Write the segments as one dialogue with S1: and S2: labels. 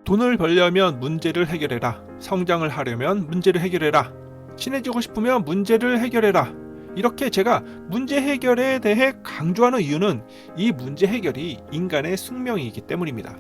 S1: 돈을 벌려면 문제를 해결해라. 성장을 하려면 문제를 해결해라. 친해지고 싶으면 문제를 해결해라. 이렇게 제가 문제 해결에 대해 강조하는 이유는 이 문제 해결이 인간의 숙명이기 때문입니다.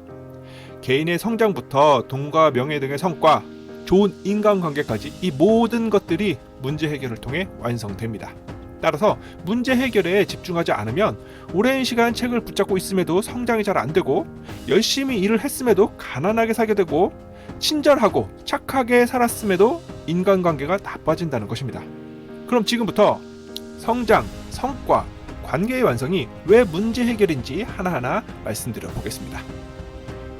S1: 개인의 성장부터 돈과 명예 등의 성과, 좋은 인간관계까지 이 모든 것들이 문제 해결을 통해 완성됩니다. 따라서 문제 해결에 집중하지 않으면 오랜 시간 책을 붙잡고 있음에도 성장이 잘 안되고, 열심히 일을 했음에도 가난하게 살게 되고, 친절하고 착하게 살았음에도 인간관계가 나빠진다는 것입니다. 그럼 지금부터 성장, 성과, 관계의 완성이 왜 문제 해결인지 하나하나 말씀드려 보겠습니다.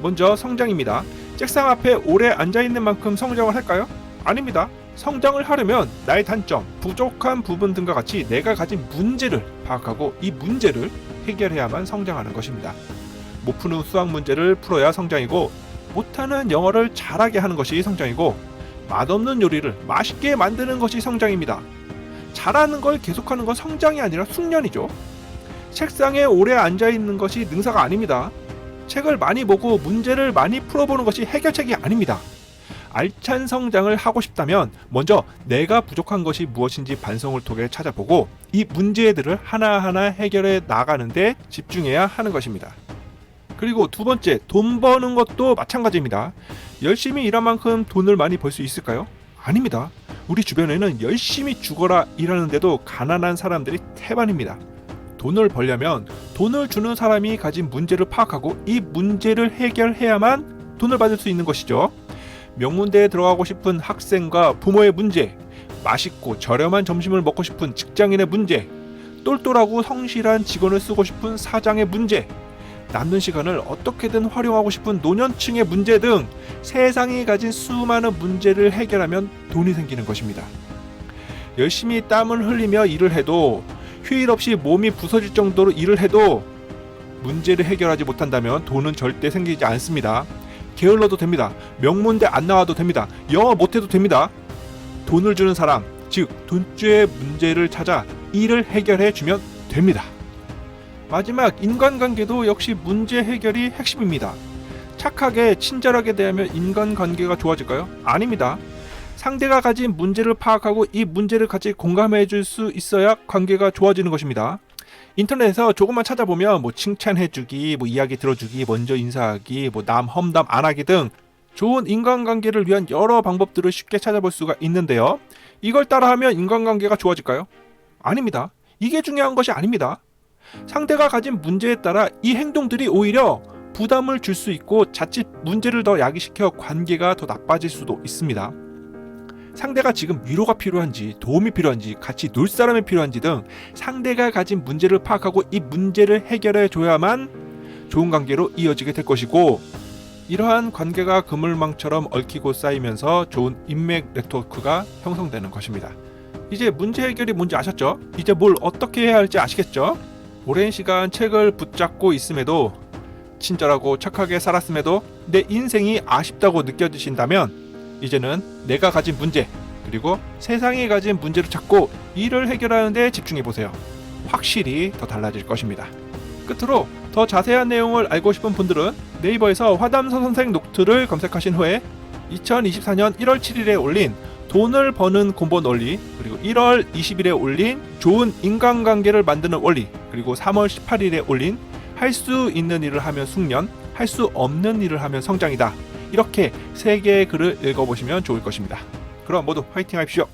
S1: 먼저 성장입니다. 책상 앞에 오래 앉아있는 만큼 성장을 할까요? 아닙니다. 성장을 하려면 나의 단점, 부족한 부분 등과 같이 내가 가진 문제를 파악하고 이 문제를 해결해야만 성장하는 것입니다. 못 푸는 수학 문제를 풀어야 성장이고, 못하는 영어를 잘하게 하는 것이 성장이고, 맛없는 요리를 맛있게 만드는 것이 성장입니다. 잘하는 걸 계속하는 건 성장이 아니라 숙련이죠. 책상에 오래 앉아있는 것이 능사가 아닙니다. 책을 많이 보고 문제를 많이 풀어보는 것이 해결책이 아닙니다. 알찬 성장을 하고 싶다면 먼저 내가 부족한 것이 무엇인지 반성을 통해 찾아보고 이 문제들을 하나하나 해결해 나가는데 집중해야 하는 것입니다. 그리고 두 번째, 돈 버는 것도 마찬가지입니다. 열심히 일한 만큼 돈을 많이 벌 수 있을까요? 아닙니다. 우리 주변에는 열심히 죽어라 일하는데도 가난한 사람들이 태반입니다. 돈을 벌려면 돈을 주는 사람이 가진 문제를 파악하고 이 문제를 해결해야만 돈을 받을 수 있는 것이죠. 명문대에 들어가고 싶은 학생과 부모의 문제, 맛있고 저렴한 점심을 먹고 싶은 직장인의 문제, 똘똘하고 성실한 직원을 쓰고 싶은 사장의 문제, 남는 시간을 어떻게든 활용하고 싶은 노년층의 문제 등 세상이 가진 수많은 문제를 해결하면 돈이 생기는 것입니다. 열심히 땀을 흘리며 일을 해도, 휴일 없이 몸이 부서질 정도로 일을 해도 문제를 해결하지 못한다면 돈은 절대 생기지 않습니다. 게을러도 됩니다. 명문대 안 나와도 됩니다. 영어 못해도 됩니다. 돈을 주는 사람, 즉 돈주의 문제를 찾아 이를 해결해 주면 됩니다. 마지막, 인간관계도 역시 문제 해결이 핵심입니다. 착하게 친절하게 대하면 인간관계가 좋아질까요? 아닙니다. 상대가 가진 문제를 파악하고 이 문제를 같이 공감해 줄 수 있어야 관계가 좋아지는 것입니다. 인터넷에서 조금만 찾아보면 칭찬해주기, 이야기 들어주기, 먼저 인사하기, 남 험담 안하기 등 좋은 인간관계를 위한 여러 방법들을 쉽게 찾아볼 수가 있는데요. 이걸 따라하면 인간관계가 좋아질까요? 아닙니다. 이게 중요한 것이 아닙니다. 상대가 가진 문제에 따라 이 행동들이 오히려 부담을 줄 수 있고 자칫 문제를 더 야기시켜 관계가 더 나빠질 수도 있습니다. 상대가 지금 위로가 필요한지, 도움이 필요한지, 같이 놀 사람이 필요한지 등 상대가 가진 문제를 파악하고 이 문제를 해결해 줘야만 좋은 관계로 이어지게 될 것이고, 이러한 관계가 그물망처럼 얽히고 쌓이면서 좋은 인맥 네트워크가 형성되는 것입니다. 이제 문제 해결이 뭔지 아셨죠? 이제 뭘 어떻게 해야 할지 아시겠죠? 오랜 시간 책을 붙잡고 있음에도, 친절하고 착하게 살았음에도 내 인생이 아쉽다고 느껴지신다면 이제는 내가 가진 문제, 그리고 세상이 가진 문제를 찾고 이를 해결하는 데 집중해보세요. 확실히 더 달라질 것입니다. 끝으로 더 자세한 내용을 알고 싶은 분들은 네이버에서 화담서 선생 노트를 검색하신 후에 2024년 1월 7일에 올린 돈을 버는 근본 원리, 그리고 1월 20일에 올린 좋은 인간관계를 만드는 원리, 그리고 3월 18일에 올린 할 수 있는 일을 하면 숙련, 할 수 없는 일을 하면 성장이다, 이렇게 3개의 글을 읽어보시면 좋을 것입니다. 그럼 모두 화이팅 하십시오.